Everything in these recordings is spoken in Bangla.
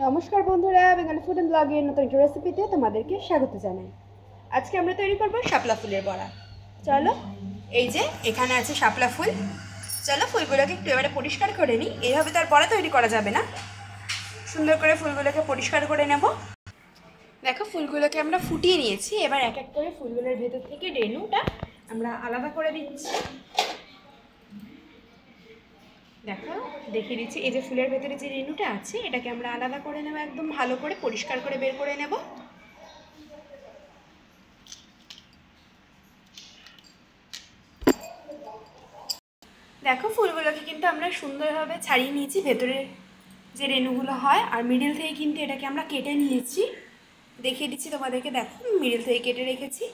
নমস্কার বন্ধুরা, বেঙ্গলি ফুড এন্ড ব্লগের নতুন একটা রেসিপিতে তোমাদেরকে স্বাগত জানাই। আজকে আমরা তৈরি করব শাপলা ফুলের বড়া। চলো, এই যে এখানে আছে শাপলা ফুল। চলো ফুলগুলোকে একটু এবারে পরিষ্কার করে নিই। এইভাবে তার বড়া তৈরি করা যাবে না, সুন্দর করে ফুলগুলোকে পরিষ্কার করে নেব। দেখো ফুলগুলোকে আমরা ফুটিয়ে নিয়েছি। এবার এক এক করে ফুলগুলোর ভেতর থেকে রেণুটা আমরা আলাদা করে দিচ্ছি। দেখো দেখিয়ে দিচ্ছি, এই যে ফুলের ভেতরে যে রেণুটা আছে এটাকে আমরা আলাদা করে নেব, একদম ভালো করে পরিষ্কার করে বের করে নেব। দেখো ফুলগুলোকে কিন্তু আমরা সুন্দরভাবে ছাড়িয়ে নিয়েছি, ভেতরে যে রেণুগুলো হয়, আর মিডিল থেকে কিন্তু এটাকে আমরা কেটে নিয়েছি। দেখিয়ে দিচ্ছি তোমাদেরকে, দেখো মিডিল থেকে কেটে রেখেছি।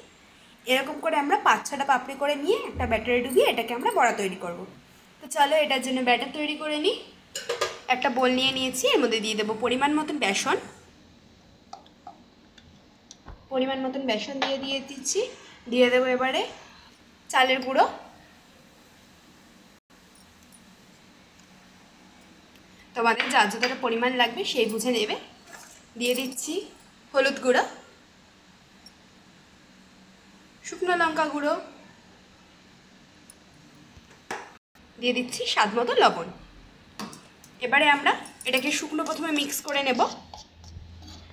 এরকম করে আমরা 5-6টা পাপড়ি করে নিয়ে একটা ব্যাটারে ডুবিয়ে এটাকে আমরা বড়া তৈরি করব। তো চলো এটার জন্য ব্যাটার তৈরি করে নিই। একটা বোল নিয়ে নিয়েছি, এর মধ্যে দিয়ে দেবো পরিমাণ মতন বেসন। দিয়ে দিচ্ছি। দিয়ে দেবো এবারে চালের গুঁড়ো, তোমাদের যা যতটা পরিমাণ লাগবে সেই বুঝে নেবে। দিয়ে দিচ্ছি হলুদ গুঁড়ো, শুকনো লঙ্কা গুঁড়ো, দিয়ে দিচ্ছি স্বাদ মতো লবণ। এবারে আমরা এটাকে শুকনো প্রথমে মিক্স করে নেব,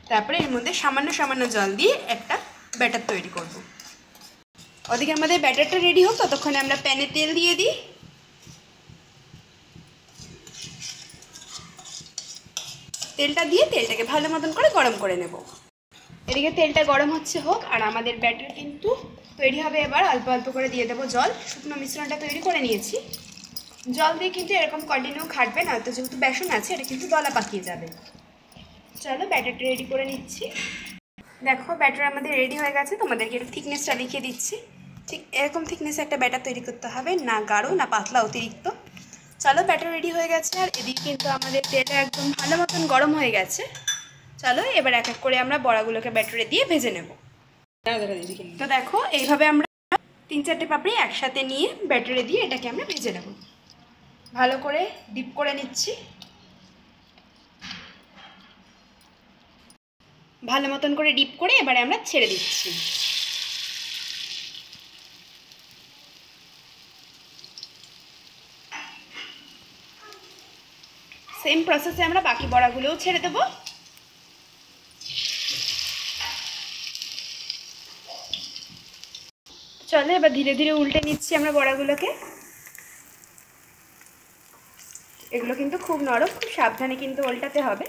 তারপরে এর মধ্যে সামান্য সামান্য জল দিয়ে একটা ব্যাটার তৈরি করব। ওদিকে আমাদের ব্যাটারটা রেডি হোক, ততক্ষণে আমরা প্যানে তেল দিয়ে দিই। তেলটা দিয়ে তেলটাকে ভালো মতন করে গরম করে নেব। এদিকে তেলটা গরম হচ্ছে হোক, আর আমাদের ব্যাটার কিন্তু তৈরি হবে। এবার অল্প অল্প করে দিয়ে দেবো জল। শুকনো মিশ্রণটা তৈরি করে নিয়েছি। জল দিয়ে কিন্তু এরকম কন্টিনিউ খাটবে না, তো যেহেতু বেসন আছে এটা কিন্তু দলা পাকিয়ে যাবে। চলো ব্যাটারটা রেডি করে নিচ্ছি। দেখো ব্যাটার আমাদের রেডি হয়ে গেছে। তোমাদেরকে একটু থিকনেসটা দেখিয়ে দিচ্ছি। ঠিক এরকম থিকনেসে একটা ব্যাটার তৈরি করতে হবে, না গাঢ় না পাতলা অতিরিক্ত। চলো ব্যাটার রেডি হয়ে গেছে, আর এদিকে কিন্তু আমাদের তেলটা একদম ভালো মতন গরম হয়ে গেছে। চলো এবার এক এক করে আমরা বড়াগুলোকে ব্যাটারে দিয়ে ভেজে নেব। তো দেখো এইভাবে আমরা 3-4টে পাপড়ি একসাথে নিয়ে ব্যাটারে দিয়ে এটাকে আমরা ভেজে নেব। ভালো করে ডিপ করে নিচ্ছি। ভালো মতন করে ডিপ করে এবারে আমরা ছেড়ে দিচ্ছি। সেম প্রসেসে আমরা বাকি বড়াগুলোও ছেড়ে দেবো। চলো এবার ধীরে ধীরে উল্টে নিচ্ছি আমরা বড়াগুলোকে। এগুলো কিন্তু খুব নরম, খুব সাবধানে কিন্তু উল্টাতে হবে।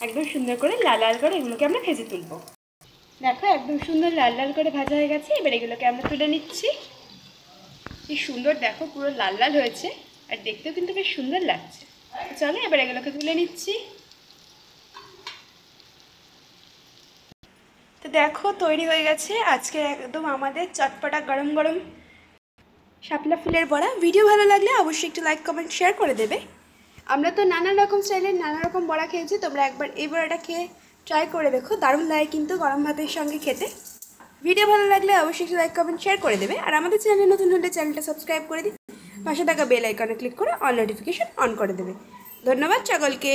একদম সুন্দর করে লাল লাল করে এগুলোকে আমরা ভেজে তুলব। দেখো একদম সুন্দর লাল লাল করে ভাজা হয়ে গেছে। এবার এগুলোকে আমরা তুলে নিচ্ছি। কি সুন্দর দেখো, পুরো লাল লাল হয়েছে, আর দেখতেও কিন্তু বেশ সুন্দর লাগছে। চলো এবার এগুলোকে তুলে নিচ্ছি। তো দেখো তৈরি হয়ে গেছে আজকে একদম আমাদের চটপটা গরম গরম শাপলা ফুলের বড়া। ভিডিও ভালো লাগলে অবশ্যই একটু লাইক কমেন্ট শেয়ার করে দেবে। আমরা তো নানা রকম স্টাইলের নানা রকম বড়া খেয়েছি, তোমরা একবার এই বড়াটা খেয়ে ট্রাই করে দেখো, দারুণ লাগে কিন্তু গরম ভাতের সঙ্গে খেতে। ভিডিও ভালো লাগলে অবশ্যই একটু লাইক কমেন্ট শেয়ার করে দেবে, আর আমাদের চ্যানেলে নতুন হলে চ্যানেলটা সাবস্ক্রাইব করে দিই, পাশে থাকা বেল আইকনে ক্লিক করে অল নোটিফিকেশন অন করে দেবে। ধন্যবাদ সকলকে।